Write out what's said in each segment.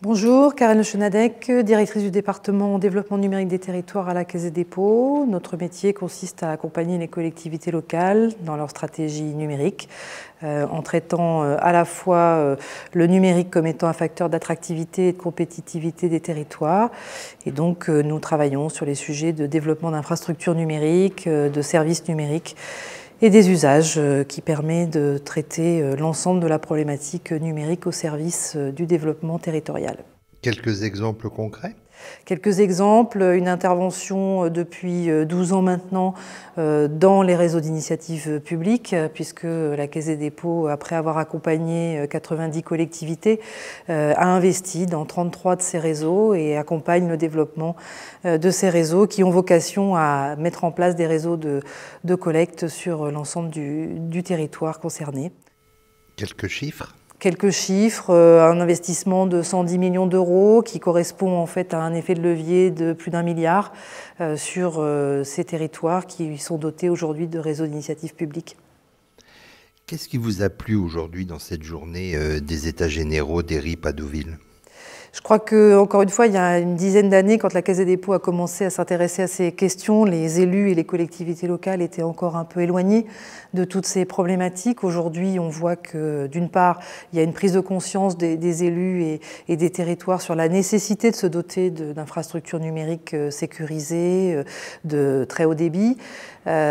Bonjour, Karen Le Chenadec, directrice du département développement numérique des territoires à la Caisse des dépôts. Notre métier consiste à accompagner les collectivités locales dans leur stratégie numérique, en traitant à la fois le numérique comme étant un facteur d'attractivité et de compétitivité des territoires. Et donc nous travaillons sur les sujets de développement d'infrastructures numériques, de services numériques et des usages qui permet de traiter l'ensemble de la problématique numérique au service du développement territorial. Quelques exemples concrets ? Quelques exemples, une intervention depuis 12 ans maintenant dans les réseaux d'initiatives publiques, puisque la Caisse des dépôts, après avoir accompagné 90 collectivités, a investi dans 33 de ces réseaux et accompagne le développement de ces réseaux qui ont vocation à mettre en place des réseaux de collecte sur l'ensemble du territoire concerné. Quelques chiffres ? Quelques chiffres, un investissement de 110 millions d'euros qui correspond en fait à un effet de levier de plus d'1 milliard sur ces territoires qui sont dotés aujourd'hui de réseaux d'initiatives publiques. Qu'est-ce qui vous a plu aujourd'hui dans cette journée des États généraux des RIP à Deauville ? Je crois que, encore une fois, il y a une dizaine d'années, quand la Caisse des dépôts a commencé à s'intéresser à ces questions, les élus et les collectivités locales étaient encore un peu éloignés de toutes ces problématiques. Aujourd'hui, on voit que, d'une part, il y a une prise de conscience des élus et des territoires sur la nécessité de se doter d'infrastructures numériques sécurisées, de très haut débit.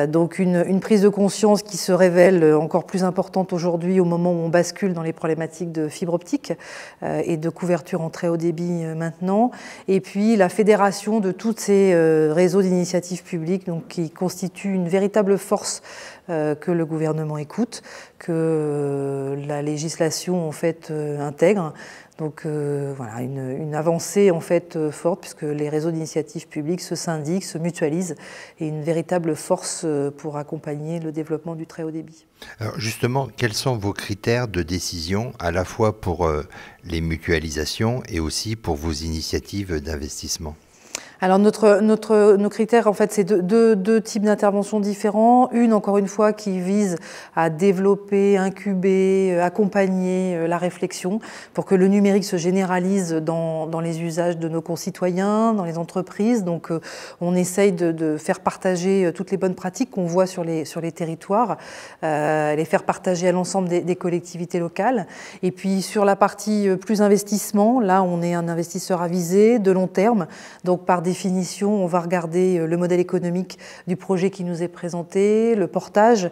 Donc une prise de conscience qui se révèle encore plus importante aujourd'hui au moment où on bascule dans les problématiques de fibre optique et de couverture en très haut débit maintenant. Et puis la fédération de tous ces réseaux d'initiatives publiques donc, qui constituent une véritable force que le gouvernement écoute, que la législation en fait intègre. Donc voilà, une avancée en fait forte puisque les réseaux d'initiatives publiques se syndiquent, se mutualisent et une véritable force pour accompagner le développement du très haut débit. Alors justement, quels sont vos critères de décision à la fois pour les mutualisations et aussi pour vos initiatives d'investissement ? Alors nos critères, en fait, c'est deux types d'interventions différents. Une, encore une fois, qui vise à développer, incuber, accompagner la réflexion pour que le numérique se généralise dans les usages de nos concitoyens, dans les entreprises. Donc on essaye de faire partager toutes les bonnes pratiques qu'on voit sur les territoires, les faire partager à l'ensemble des collectivités locales. Et puis sur la partie plus investissement, là on est un investisseur avisé, de long terme, donc par définition, on va regarder le modèle économique du projet qui nous est présenté, le portage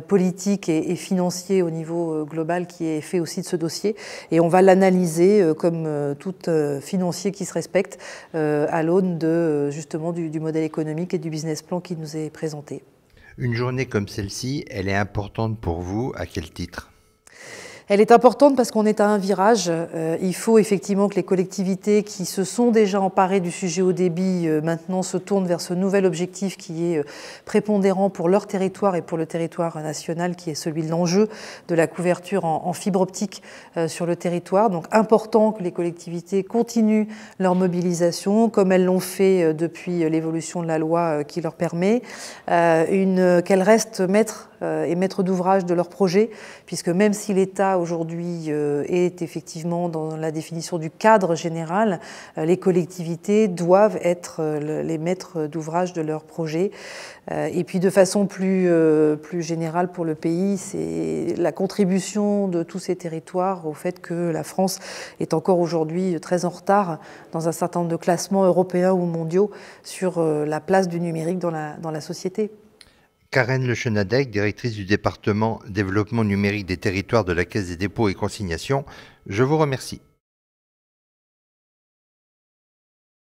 politique et financier au niveau global qui est fait aussi de ce dossier, et on va l'analyser comme tout financier qui se respecte à l'aune de justement du modèle économique et du business plan qui nous est présenté. Une journée comme celle-ci, elle est importante pour vous, à quel titre ? Elle est importante parce qu'on est à un virage. Il faut effectivement que les collectivités qui se sont déjà emparées du sujet haut débit maintenant se tournent vers ce nouvel objectif qui est prépondérant pour leur territoire et pour le territoire national, qui est celui de l'enjeu de la couverture en fibre optique sur le territoire. Donc important que les collectivités continuent leur mobilisation comme elles l'ont fait depuis l'évolution de la loi qui leur permet, qu'elles restent maîtres et maîtres d'ouvrage de leur projet, puisque même si l'État aujourd'hui est effectivement dans la définition du cadre général, les collectivités doivent être les maîtres d'ouvrage de leur projet. Et puis de façon plus générale pour le pays, c'est la contribution de tous ces territoires au fait que la France est encore aujourd'hui très en retard dans un certain nombre de classements européens ou mondiaux sur la place du numérique dans la société. Karen Le Chenadec, directrice du département développement numérique des territoires de la Caisse des dépôts et consignations, je vous remercie.